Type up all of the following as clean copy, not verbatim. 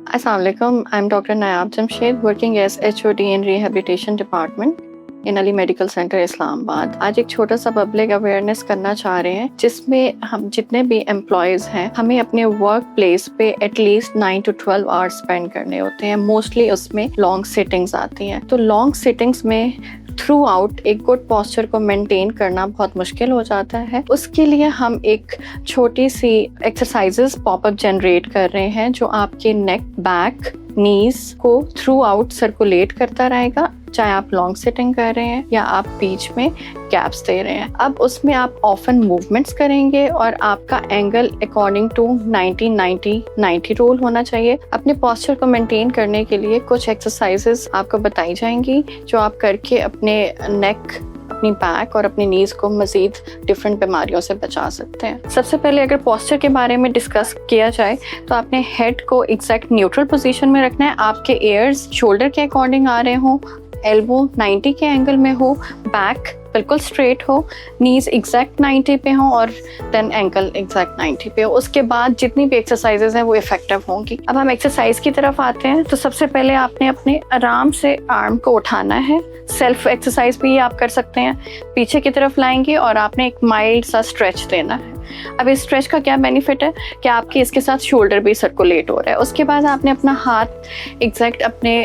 Assalamualaikum. I'm Dr. Nayab Jamshed, working as HOD in Rehabilitation Department in Ali medical centre Islamabad. आज एक छोटा सा public awareness करना चाह रहे हैं, जिसमें हम जितने भी एम्प्लॉयज़ हैं हमें अपने वर्क प्लेस पे एटलीस्ट 9 to 12 आवर्स स्पेंड करने होते हैं। मोस्टली उसमें लॉन्ग सिटिंग्स आती हैं, तो लॉन्ग सिटिंग्स में थ्रू आउट एक गुड पोस्चर को मेंटेन करना बहुत मुश्किल हो जाता है। उसके लिए हम एक छोटी सी एक्सरसाइजेस पॉपअप जनरेट कर रहे हैं जो आपके नेक, बैक, नीज को थ्रू आउट सर्कुलेट करता रहेगा, चाहे आप लॉन्ग सिटिंग कर रहे हैं या आप बीच में गैप्स दे रहे हैं। अब उसमें आप ऑफन मूवमेंट्स करेंगे और आपका एंगल अकॉर्डिंग टू 90-90-90 रूल होना चाहिए। अपने पोस्चर को मेंटेन करने के लिए कुछ एक्सरसाइजेस आपको बताई जाएंगी जो आप करके अपने नेक, अपनी बैक और अपनी नीज को मजीद डिफरेंट बीमारियों से बचा सकते हैं। सबसे पहले अगर पोस्चर के बारे में डिस्कस किया जाए तो आपने हेड को एग्जैक्ट न्यूट्रल पोजीशन में रखना है। आपके एयर्स शोल्डर के अकॉर्डिंग आ रहे हों, एल्बो 90 के एंगल में हो, बैक बिल्कुल स्ट्रेट हो, नीज एग्जैक्ट 90 पे हो और देन एंकल एग्जैक्ट 90 पे हो। उसके बाद जितनी भी एक्सरसाइजेज हैं वो इफेक्टिव होंगी। अब हम एक्सरसाइज की तरफ आते हैं। तो सबसे पहले आपने अपने आराम से आर्म को उठाना है। सेल्फ एक्सरसाइज भी आप कर सकते हैं। पीछे की तरफ लाएंगे और आपने एक माइल्ड सा स्ट्रेच देना है। अब इस स्ट्रेच का क्या बेनिफिट है कि आपके इसके साथ शोल्डर भी सर्कुलेट हो रहा है। उसके बाद आपने अपना हाथ एग्जैक्ट अपने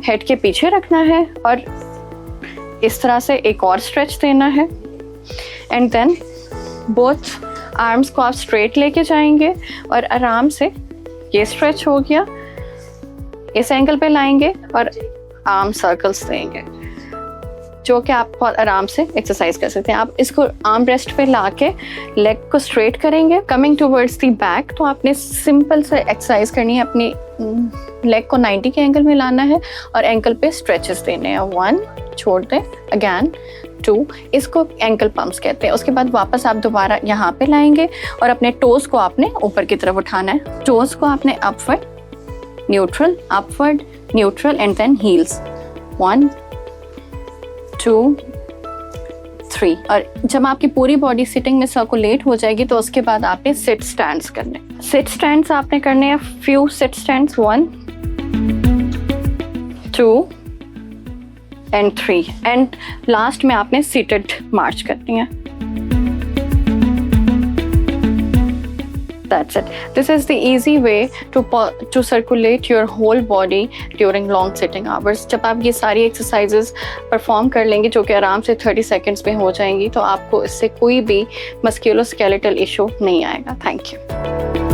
हेड के पीछे रखना है और इस तरह से एक और स्ट्रेच देना है एंड देन बोथ आर्म्स को आप स्ट्रेट लेके जाएंगे और आराम से ये स्ट्रेच हो गया, इस एंगल पे लाएंगे और आर्म सर्कल्स देंगे जो कि आप बहुत आराम से एक्सरसाइज कर सकते हैं। आप इसको आर्म रेस्ट पे लाके लेग को स्ट्रेट करेंगे। कमिंग टूवर्ड्स दी बैक, तो आपने सिंपल से एक्सरसाइज करनी है। अपनी लेग को 90 के एंगल में लाना है और एंकल पे स्ट्रेचेस देने हैं। 1 छोड़ दें, अगेन 2, इसको एंकल पंप्स कहते हैं। उसके बाद वापस आप दोबारा यहाँ पे लाएंगे और अपने टोज को आपने ऊपर की तरफ उठाना है। टोज को आपने upward, neutral, upward, neutral and then heels. 1 2 3। और जब आपकी पूरी बॉडी सिटिंग में सर्कुलेट हो जाएगी तो उसके बाद आपने सिट स्टैंड्स करने। सिट स्टैंड्स आपने करने हैं few sit stands, 1 2 and 3 and last में आपने सीटेड मार्च करनी है। That's it. This is the easy way to circulate your whole body during long sitting hours. जब आप ये सारी एक्सरसाइजेस परफॉर्म कर लेंगे जो कि आराम से 30 सेकेंड्स में हो जाएंगी तो आपको इससे कोई भी मस्कुलोस्केलेटल इशू नहीं आएगा। Thank you.